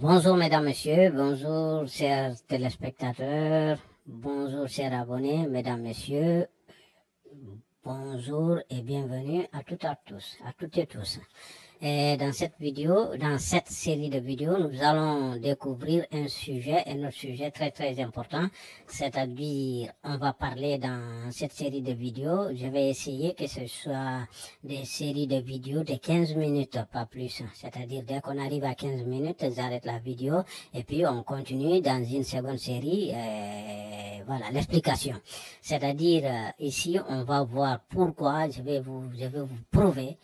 Bonjour mesdames, messieurs, bonjour chers téléspectateurs, bonjour chers abonnés, mesdames, messieurs, bonjour et bienvenue à toutes et à tous, à toutes et tous. Et dans cette série de vidéos, nous allons découvrir un autre sujet très très important, c'est-à-dire on va parler dans cette série de vidéos, je vais essayer que ce soit des séries de vidéos de 15 minutes, pas plus, c'est-à-dire dès qu'on arrive à 15 minutes, j'arrête la vidéo et puis on continue dans une seconde série, voilà l'explication. C'est-à-dire ici on va voir pourquoi, je vais vous prouver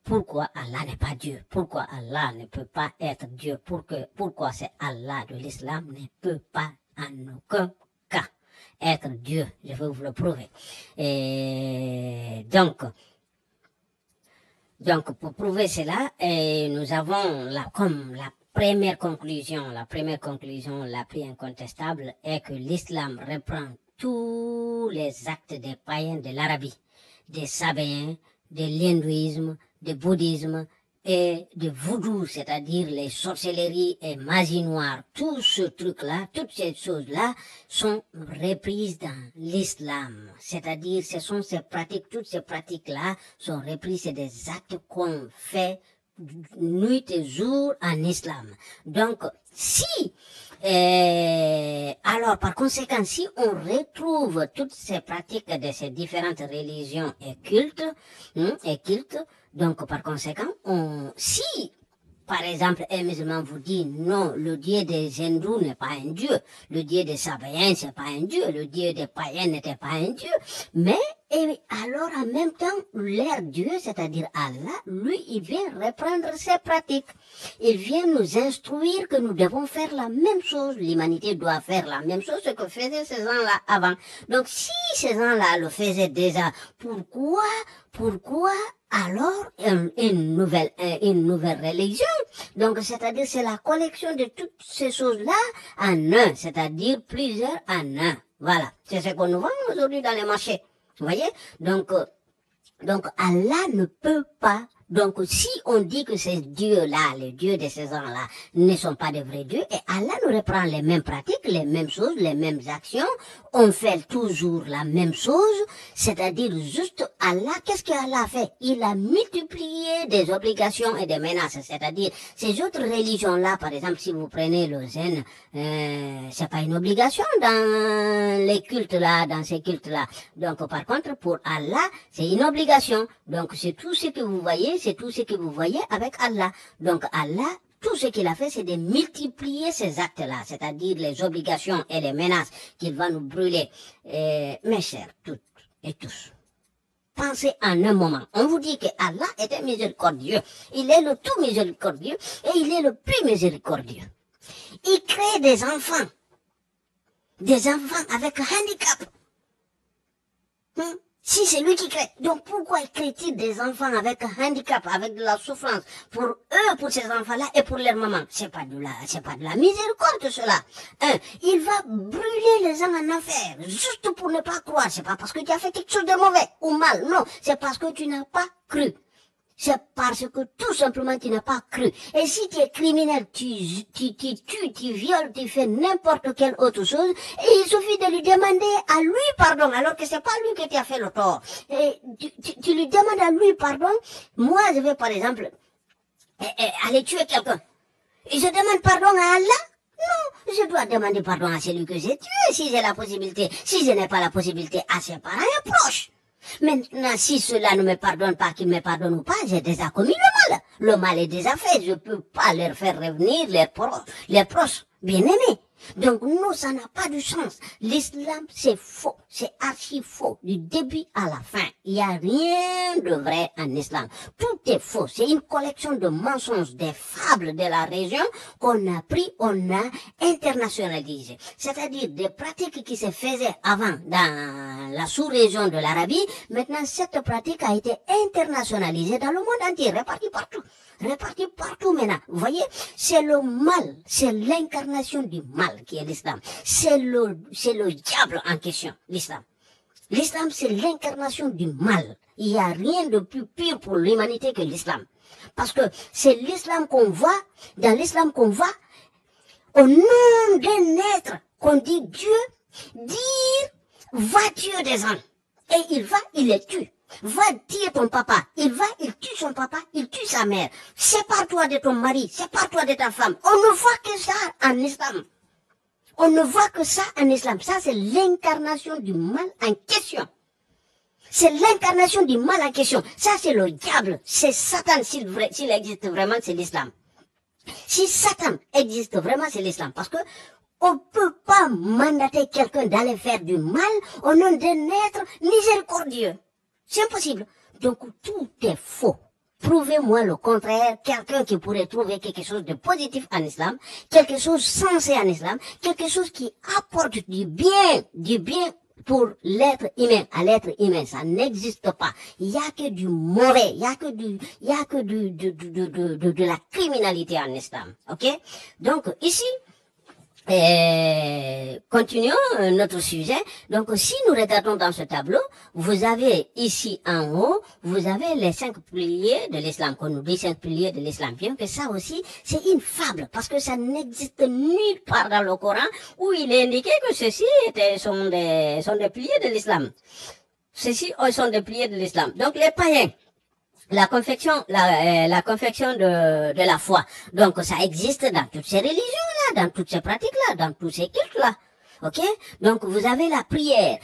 pourquoi Allah n'est pas Dieu, pourquoi Allah ne peut pas être Dieu, pourquoi c'est Allah de l'islam ne peut pas en aucun cas être Dieu. Je vais vous le prouver. Et donc pour prouver cela, nous avons comme la première conclusion la plus incontestable est que l'islam reprend tous les actes des païens de l'Arabie, des Sabéens, de l'hindouisme, du bouddhisme et de voodoo, c'est-à-dire les sorcelleries et magie noire. Tout ce truc-là, toutes ces choses-là sont reprises dans l'islam. C'est-à-dire, ce sont ces pratiques, toutes ces pratiques-là sont reprises, c'est des actes qu'on fait nuit et jour en islam. Donc, alors, par conséquent, si on retrouve toutes ces pratiques de ces différentes religions et cultes, donc par conséquent, si par exemple, un musulman vous dit non, le dieu des hindous n'est pas un dieu, le dieu des sabéens c'est pas un dieu, le dieu des païens n'était pas un dieu, mais et alors en même temps, leur dieu, c'est-à-dire Allah, lui, il vient reprendre ses pratiques. Il vient nous instruire que nous devons faire la même chose. L'humanité doit faire la même chose que faisaient ces gens-là avant. Donc si ces gens-là le faisaient déjà, pourquoi alors une nouvelle religion? Donc c'est-à-dire c'est la collection de toutes ces choses-là en un, c'est-à-dire plusieurs en un. Voilà, c'est ce qu'on nous vend aujourd'hui dans les marchés. Vous voyez? Donc Allah ne peut pas. Donc, si on dit que ces dieux-là, les dieux de ces gens-là, ne sont pas de vrais dieux, et Allah nous reprend les mêmes pratiques, les mêmes choses, les mêmes actions, on fait toujours la même chose, c'est-à-dire juste Allah, qu'est-ce que Allah a fait? Il a multiplié des obligations et des menaces, c'est-à-dire ces autres religions-là, par exemple, si vous prenez le zen, c'est pas une obligation dans les cultes-là, dans ces cultes-là. Donc, par contre, pour Allah, c'est une obligation. Donc, c'est tout ce que vous voyez, c'est tout ce que vous voyez avec Allah. Donc Allah, tout ce qu'il a fait, c'est de multiplier ces actes-là, c'est-à-dire les obligations et les menaces qu'il va nous brûler. Mes chers, toutes et tous, pensez en un moment. On vous dit que Allah est miséricordieux. Il est le tout miséricordieux et il est le plus miséricordieux. Il crée des enfants avec un handicap. Si c'est lui qui crée, donc pourquoi crée-t-il des enfants avec un handicap, avec de la souffrance pour eux, pour ces enfants-là et pour leur maman? C'est pas de la miséricorde cela. Il va brûler les gens en enfer juste pour ne pas croire. C'est pas parce que tu as fait quelque chose de mauvais ou mal, non, c'est parce que tu n'as pas cru. C'est parce que tout simplement tu n'as pas cru. Et si tu es criminel, tu tues, tu violes, tu fais n'importe quelle autre chose, et il suffit de lui demander à lui pardon, alors que c'est pas lui qui t'a fait le tort. Et tu lui demandes à lui pardon. Moi, je vais par exemple aller tuer quelqu'un. Et je demande pardon à Allah? Non, je dois demander pardon à celui que j'ai tué si j'ai la possibilité. Si je n'ai pas la possibilité, à ses parents et proches. Maintenant, si cela ne me pardonne pas, qu'il me pardonne ou pas, j'ai déjà commis le mal. Le mal est déjà fait. Je peux pas leur faire revenir les proches bien-aimés. Donc, non, ça n'a pas de sens. L'islam, c'est faux. C'est archi faux. Du début à la fin. Il n'y a rien de vrai en islam. Tout est faux. C'est une collection de mensonges, des fables de la région qu'on a pris, on a internationalisé. C'est-à-dire des pratiques qui se faisaient avant dans la sous-région de l'Arabie. Maintenant, cette pratique a été internationalisée dans le monde entier, répartie partout maintenant. Vous voyez, c'est le mal, c'est l'incarnation du mal qui est l'islam. C'est le diable en question, l'islam. L'islam, c'est l'incarnation du mal. Il n'y a rien de plus pire pour l'humanité que l'islam. Parce que c'est l'islam qu'on voit, dans l'islam qu'on voit, au nom d'un être qu'on dit Dieu, dire va tuer des hommes. Et il va, il les tue. Va dire ton papa, il va, il tue son papa, il tue sa mère. Sépare-toi de ton mari, sépare-toi de ta femme. On ne voit que ça en islam. On ne voit que ça en islam. Ça, c'est l'incarnation du mal en question. C'est l'incarnation du mal en question. Ça, c'est le diable. C'est Satan, s'il existe vraiment, c'est l'islam. Si Satan existe vraiment, c'est l'islam. Parce que on peut pas mandater quelqu'un d'aller faire du mal au nom d'un être miséricordieux. C'est impossible. Donc, tout est faux. Prouvez-moi le contraire, quelqu'un qui pourrait trouver quelque chose de positif en islam, quelque chose sensé en islam, quelque chose qui apporte du bien pour l'être humain, à l'être humain. Ça n'existe pas. Il y a que du mauvais, il y a que de la criminalité en islam. Ok? Donc, ici, continuons notre sujet. Donc, si nous regardons dans ce tableau, vous avez ici en haut, vous avez les 5 piliers de l'islam, qu'on nous dit 5 piliers de l'islam. Bien que ça aussi, c'est une fable, parce que ça n'existe nulle part dans le Coran où il est indiqué que ceci sont des piliers de l'islam. Ceci sont des piliers de l'islam. Donc, les païens, la confection de la foi. Donc, ça existe dans toutes ces religions-là, dans toutes ces pratiques-là, dans tous ces cultes-là. Ok? Donc, vous avez la prière.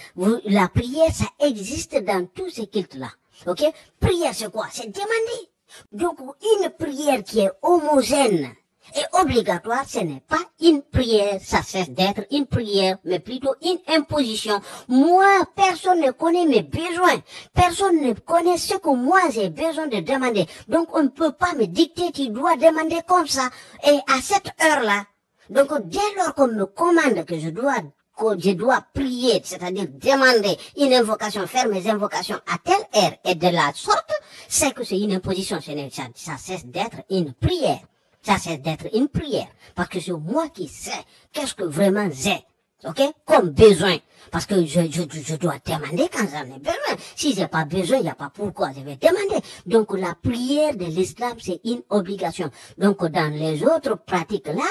La prière, ça existe dans tous ces cultes-là. Ok? Prière, c'est quoi? C'est demander. Donc, une prière qui est homogène et obligatoire, ce n'est pas une prière, ça cesse d'être une prière, mais plutôt une imposition. Moi, personne ne connaît mes besoins. Personne ne connaît ce que moi j'ai besoin de demander. Donc, on ne peut pas me dicter, tu dois demander comme ça. Et à cette heure-là, donc dès lors qu'on me commande que je dois prier, c'est-à-dire demander une invocation, faire mes invocations à telle heure et de la sorte, c'est que c'est une imposition, ça cesse d'être une prière. Ça cesse d'être une prière. Parce que c'est moi qui sais qu'est-ce que vraiment j'ai. Ok? Comme besoin. Parce que je dois demander quand j'en ai besoin. Si j'ai pas besoin, il n'y a pas pourquoi je vais demander. Donc la prière de l'islam, c'est une obligation. Donc dans les autres pratiques-là,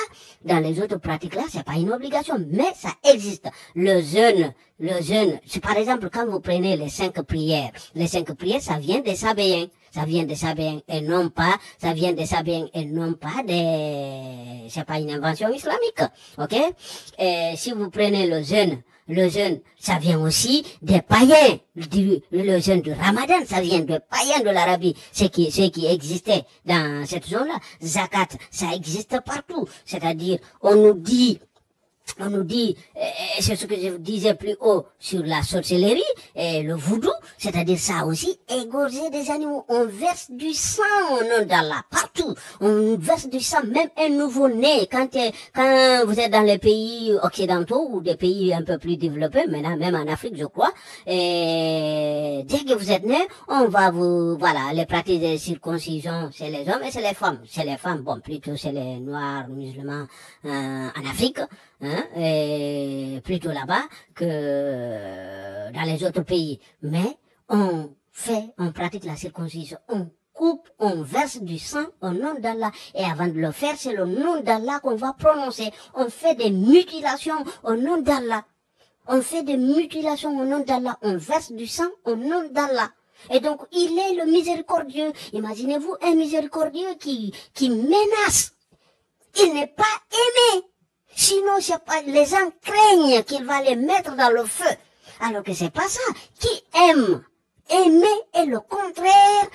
c'est pas une obligation, mais ça existe. Le jeûne, c'est par exemple quand vous prenez les 5 prières, ça vient des Sabéens. Ça vient des Sabéens et non pas c'est pas une invention islamique. Ok? Et si vous prenez le jeûne, ça vient aussi des païens. Le jeûne du Ramadan, ça vient des païens de l'Arabie. Ce qui existait dans cette zone-là. Zakat, ça existe partout. C'est-à-dire, on nous dit, c'est ce que je vous disais plus haut sur la sorcellerie et le voodoo, c'est-à-dire ça aussi, égorger des animaux. On verse du sang au nom d'Allah, partout. On verse du sang, même un nouveau-né. Quand vous êtes dans les pays occidentaux ou des pays un peu plus développés, maintenant même en Afrique, je crois, et dès que vous êtes né, on va les pratiques de circoncision, c'est les hommes et c'est les femmes. C'est les femmes, bon, plutôt c'est les noirs musulmans en Afrique. Et plutôt là-bas que dans les autres pays. Mais on pratique la circoncision, on coupe, on verse du sang au nom d'Allah. Et avant de le faire, c'est le nom d'Allah qu'on va prononcer. On fait des mutilations au nom d'Allah. On verse du sang au nom d'Allah. Et donc, il est le miséricordieux. Imaginez-vous un miséricordieux qui menace. Il n'est pas aimé. Sinon, c'est pas, les gens craignent qu'il va les mettre dans le feu. Alors que c'est pas ça. Qui aime? Aimer est le contraire.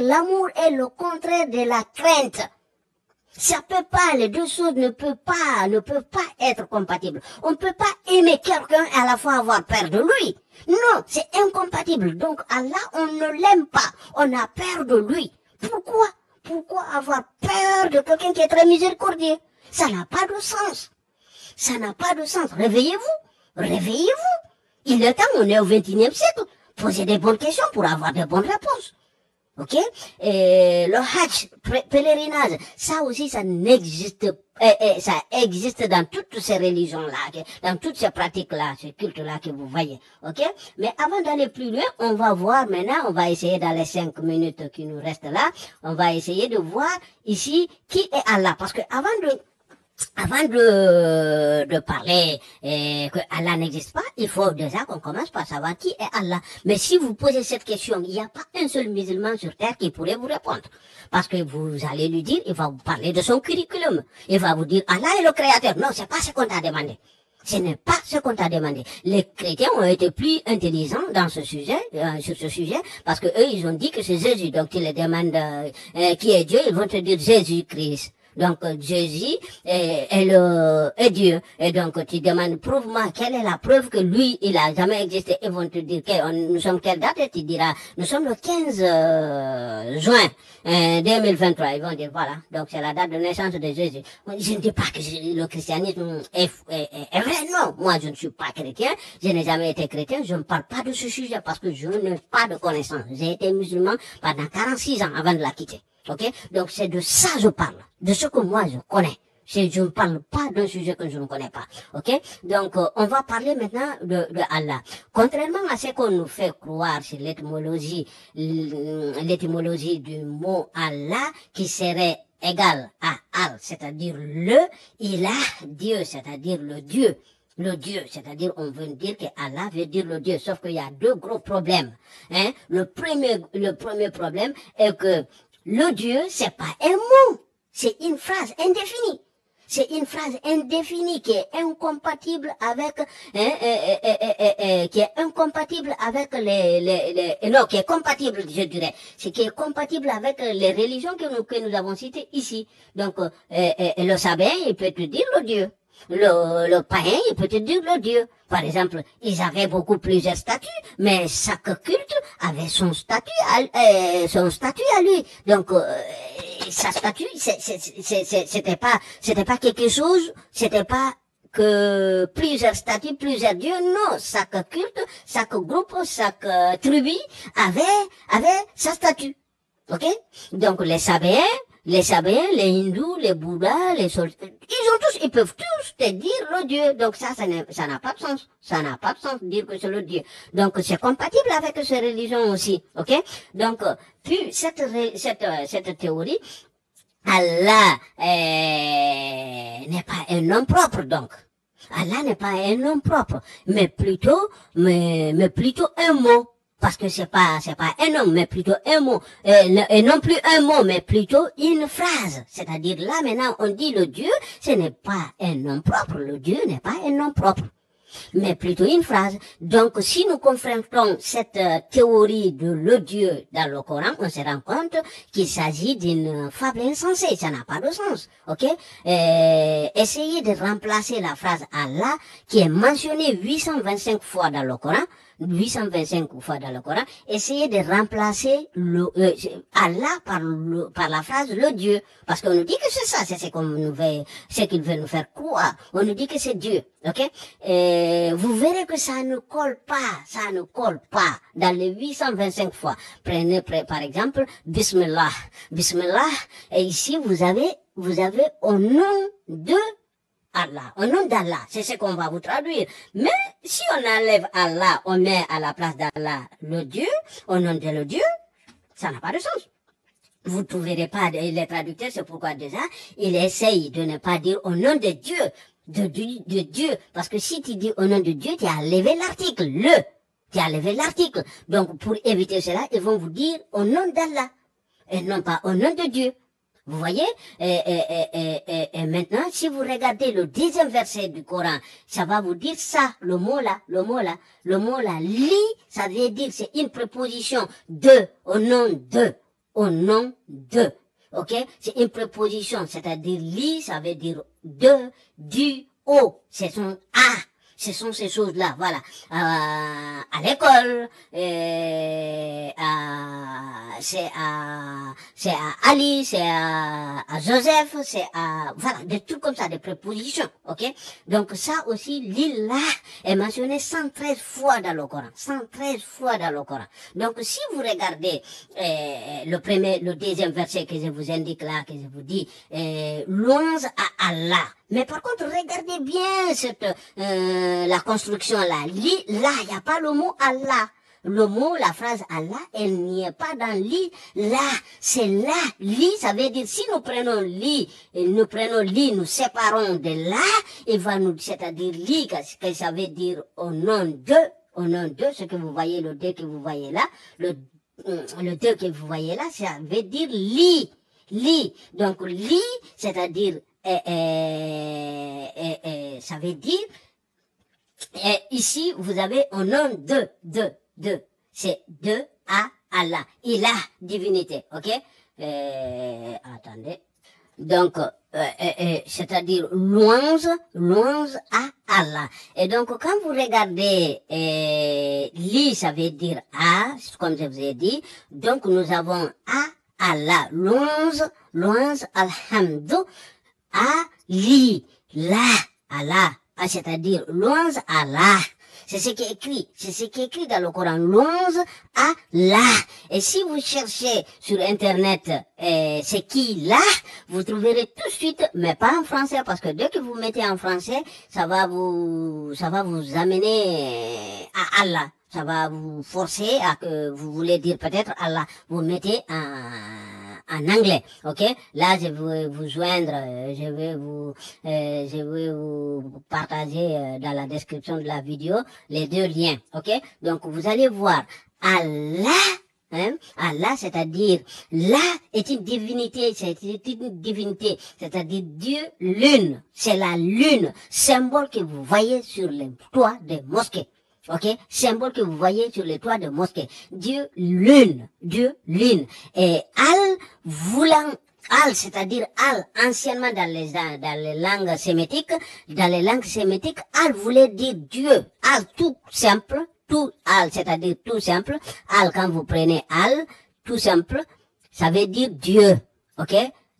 L'amour est le contraire de la crainte. Ça peut pas, les deux choses ne peuvent pas être compatibles. On ne peut pas aimer quelqu'un et à la fois avoir peur de lui. Non, c'est incompatible. Donc, Allah, on ne l'aime pas. On a peur de lui. Pourquoi avoir peur de quelqu'un qui est très miséricordieux? Ça n'a pas de sens. Réveillez-vous. Il est temps, on est au XXIe siècle. Posez des bonnes questions pour avoir de bonnes réponses. Ok? Et le hajj, pèlerinage, ça aussi, ça n'existe pas. Ça existe dans toutes ces religions-là, dans toutes ces pratiques-là, ces cultes-là que vous voyez. Ok? Mais avant d'aller plus loin, on va voir maintenant, on va essayer dans les 5 minutes qui nous restent là, on va essayer de voir ici qui est Allah. Parce que avant de parler que Allah n'existe pas, il faut déjà qu'on commence par savoir qui est Allah. Mais si vous posez cette question, il n'y a pas un seul musulman sur terre qui pourrait vous répondre. Parce que vous allez lui dire, il va vous parler de son curriculum. Il va vous dire, Allah est le créateur. Non, c'est pas ce qu'on t'a demandé. Ce n'est pas ce qu'on t'a demandé. Les chrétiens ont été plus intelligents dans ce sujet, sur ce sujet, parce que eux, ils ont dit que c'est Jésus. Donc, tu les demandes qui est Dieu, ils vont te dire Jésus-Christ. Donc, Jésus est Dieu. Et donc, tu demandes, prouve-moi, quelle est la preuve que lui, il a jamais existé. Ils vont te dire, nous sommes quelle date? Et tu diras, nous sommes le 15 juin 2023. Ils vont dire, voilà. Donc, c'est la date de naissance de Jésus. Je ne dis pas que le christianisme est vrai. Non, moi, je ne suis pas chrétien. Je n'ai jamais été chrétien. Je ne parle pas de ce sujet parce que je n'ai pas de connaissance. J'ai été musulman pendant 46 ans avant de la quitter. Ok? Donc, c'est de ça que je parle. De ce que moi, je connais. Je ne parle pas d'un sujet que je ne connais pas. Ok? Donc, on va parler maintenant de Allah. Contrairement à ce qu'on nous fait croire sur l'étymologie du mot Allah, qui serait égal à Al, c'est-à-dire le, il a Dieu, c'est-à-dire le Dieu. Le Dieu, c'est-à-dire on veut dire que Allah veut dire le Dieu, sauf qu'il y a deux gros problèmes. Hein? Le premier problème est que le Dieu, c'est pas un mot, c'est une phrase indéfinie. C'est une phrase indéfinie qui est incompatible avec, qui est incompatible avec non, qui est compatible, je dirais. C'est qui est compatible avec les religions que nous avons citées ici. Donc, le sabin, il peut te dire le Dieu. Le païen, il peut te dire le Dieu. Par exemple, ils avaient beaucoup plusieurs statues, mais chaque culte avait son statut à lui. Donc, sa statue, c'était pas quelque chose, c'était pas que plusieurs statues, plusieurs dieux, non. Chaque culte, chaque groupe, chaque tribu avait sa statue. Ok? Donc, les Sabéens, les hindous, les bouddhas, ils peuvent tous te dire le Dieu. Donc ça n'a pas de sens. Ça n'a pas de sens de dire que c'est le Dieu. Donc c'est compatible avec ces religions aussi. Ok? Donc, puis cette théorie, Allah n'est pas un nom propre, donc. Allah n'est pas un nom propre, mais plutôt un mot. Parce que c'est pas un homme, mais plutôt un mot. Et non plus un mot, mais plutôt une phrase. C'est-à-dire, là, maintenant, on dit le Dieu, ce n'est pas un nom propre. Le Dieu n'est pas un nom propre, mais plutôt une phrase. Donc, si nous confrontons cette théorie de le Dieu dans le Coran, on se rend compte qu'il s'agit d'une fable insensée. Ça n'a pas de sens. Ok? Essayez de remplacer la phrase Allah, qui est mentionnée 825 fois dans le Coran, 825 fois dans le Coran, essayez de remplacer Allah par la phrase le Dieu. Parce qu'on nous dit que c'est ça, c'est ce qu'il veut nous faire croire. On nous dit que c'est Dieu. Ok? Vous verrez que ça ne colle pas dans les 825 fois. Prenez par exemple Bismillah. Bismillah, et ici vous avez au nom de Allah, au nom d'Allah, c'est ce qu'on va vous traduire. Mais si on enlève Allah, on met à la place d'Allah le Dieu, au nom de le Dieu, ça n'a pas de sens. Vous ne trouverez pas les traducteurs, c'est pourquoi déjà, il essaye de ne pas dire au nom de Dieu, de Dieu, parce que si tu dis au nom de Dieu, tu as enlevé l'article, tu as enlevé l'article. Donc pour éviter cela, ils vont vous dire au nom d'Allah, et non pas au nom de Dieu. Vous voyez? Et maintenant, si vous regardez le deuxième verset du Coran, ça va vous dire ça, le mot là, li, ça veut dire, c'est une préposition de, au nom de. Ok? C'est une préposition, c'est-à-dire li, ça veut dire de, du, au. C'est son a. Ce sont ces choses-là, voilà. À l'école, c'est à Ali, c'est à Joseph, c'est à, voilà, des trucs comme ça, des prépositions, ok? Donc ça aussi, l'île là est mentionné 113 fois dans le Coran, 113 fois dans le Coran. Donc si vous regardez le deuxième verset que je vous indique là, que je vous dis, louange à Allah. Mais par contre, regardez bien cette la construction là. Là, il n'y a pas le mot Allah. Le mot, la phrase Allah, elle n'y est pas dans li. Là, c'est là. Li, ça veut dire, si nous prenons li, nous séparons de là, il va nous, c'est-à-dire li, que ça veut dire au nom de, ce que vous voyez, le deux que vous voyez là, le deux que vous voyez là, ça veut dire li. Donc, li, c'est-à-dire, ça veut dire, ici, vous avez au nom de. C'est de à Allah. Il a divinité, ok? Attendez. Donc, c'est-à-dire louange à Allah. Et donc, quand vous regardez, li, ça veut dire à, comme je vous ai dit. Donc, nous avons à Allah. Louange, alhamdu, à li, la, Allah. C'est-à-dire louange à Allah. C'est ce qui est écrit dans le Coran. Louange à Allah. Et si vous cherchez sur Internet, c'est qui là, vous trouverez tout de suite, mais pas en français, parce que dès que vous mettez en français, ça va vous amener à Allah. Ça va vous forcer à que vous voulez dire peut-être Allah. Vous mettez en anglais, ok? Là, je vais vous joindre, je vais vous partager dans la description de la vidéo les deux liens, ok? Donc, vous allez voir Allah, Allah, c'est-à-dire, là est une divinité, c'est-à-dire Dieu lune, c'est la lune, symbole que vous voyez sur les toits des mosquées. Ok, symbole que vous voyez sur les toits de mosquées. Dieu lune. Et Al, c'est-à-dire Al, anciennement dans les langues sémitiques, Al voulait dire Dieu. Al, tout simple, Al, c'est-à-dire tout simple. Al, quand vous prenez Al, tout simple, ça veut dire Dieu. Ok,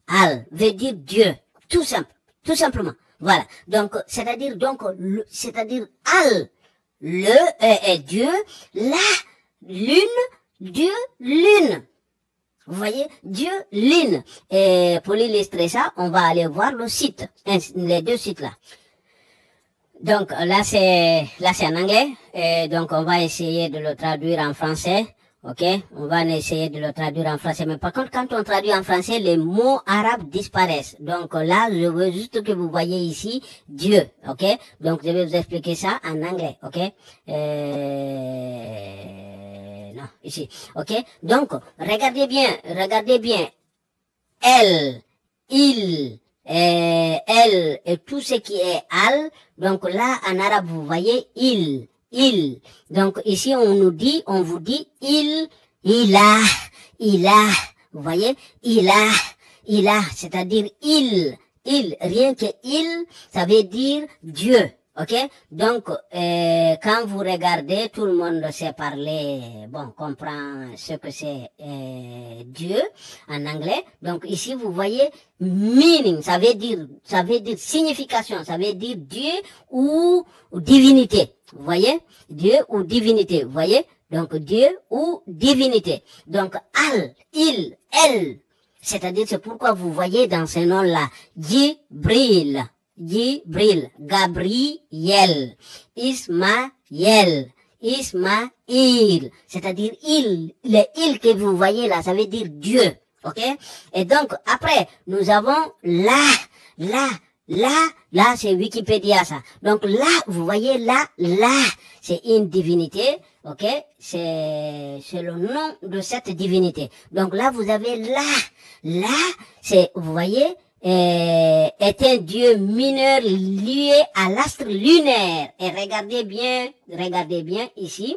Al veut dire Dieu. Tout simple, tout simplement. Voilà. Donc, c'est-à-dire Al, Dieu, la lune, Dieu lune. Vous voyez, Dieu lune. Et pour illustrer ça, on va aller voir le site, les deux sites là. Donc là c'est en anglais. Et donc on va essayer de le traduire en français. Ok, on va essayer de le traduire en français. Mais par contre, quand on traduit en français, les mots arabes disparaissent. Donc là, je veux juste que vous voyez ici Dieu. Ok, donc je vais vous expliquer ça en anglais. Ok, non, ici. Ok, donc regardez bien. Elle, il, elle et tout ce qui est al. Donc là, en arabe, vous voyez il. Donc ici on vous dit il a, vous voyez, il a, c'est-à-dire il, rien que il, ça veut dire Dieu, ok? Donc quand vous regardez, tout le monde sait parler, comprend ce que c'est Dieu en anglais. Donc ici vous voyez meaning, ça veut dire signification, ça veut dire Dieu ou divinité. Vous voyez? Dieu ou divinité. Vous voyez? Donc, Dieu ou divinité. Donc, al, il, elle. C'est-à-dire, c'est pourquoi vous voyez dans ce nom-là, Jibril, Gabriel, Ismaël. C'est-à-dire, le il que vous voyez là, ça veut dire Dieu. Ok? Et donc, après, nous avons là, c'est Wikipédia, ça. Donc là, vous voyez là, c'est une divinité, ok? C'est le nom de cette divinité. Donc là, vous avez là, c'est, vous voyez, est un dieu mineur lié à l'astre lunaire. Et regardez bien ici,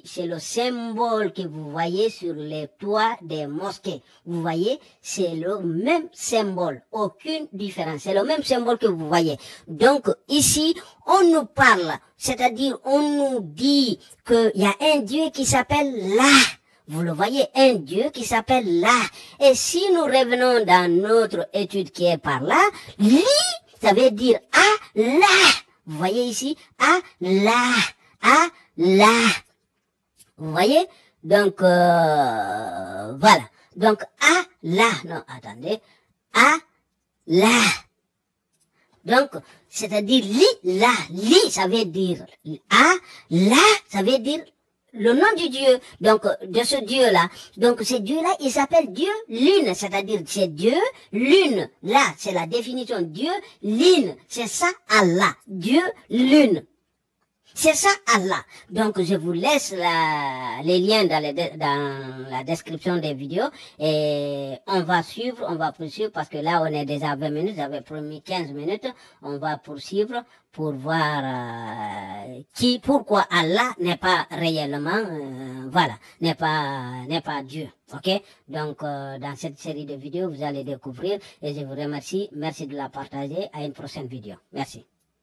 c'est le symbole que vous voyez sur les toits des mosquées. Vous voyez, c'est le même symbole, aucune différence. C'est le même symbole que vous voyez. Donc ici, on nous parle, c'est-à-dire on nous dit qu'il y a un dieu qui s'appelle Allah. Vous le voyez, un Dieu qui s'appelle là. Et si nous revenons dans notre étude qui est par là, li, ça veut dire Allah. Vous voyez ici, Allah, Allah. Vous voyez? Donc, voilà. Donc, Allah, non, attendez, Allah. Donc, c'est-à-dire li, ça veut dire Allah, ça veut dire le nom du Dieu, donc de ce Dieu-là. Donc ce Dieu-là, il s'appelle Dieu Lune, c'est-à-dire c'est Dieu Lune. Là, c'est la définition Dieu Lune. C'est ça Allah, Dieu Lune. C'est ça Allah. Donc je vous laisse les liens dans la description des vidéos et on va poursuivre parce que là on est déjà à 20 minutes, j'avais promis 15 minutes, on va poursuivre pour voir pourquoi Allah n'est pas réellement, n'est pas Dieu. Ok? Donc dans cette série de vidéos vous allez découvrir et je vous remercie. Merci de la partager. À une prochaine vidéo. Merci.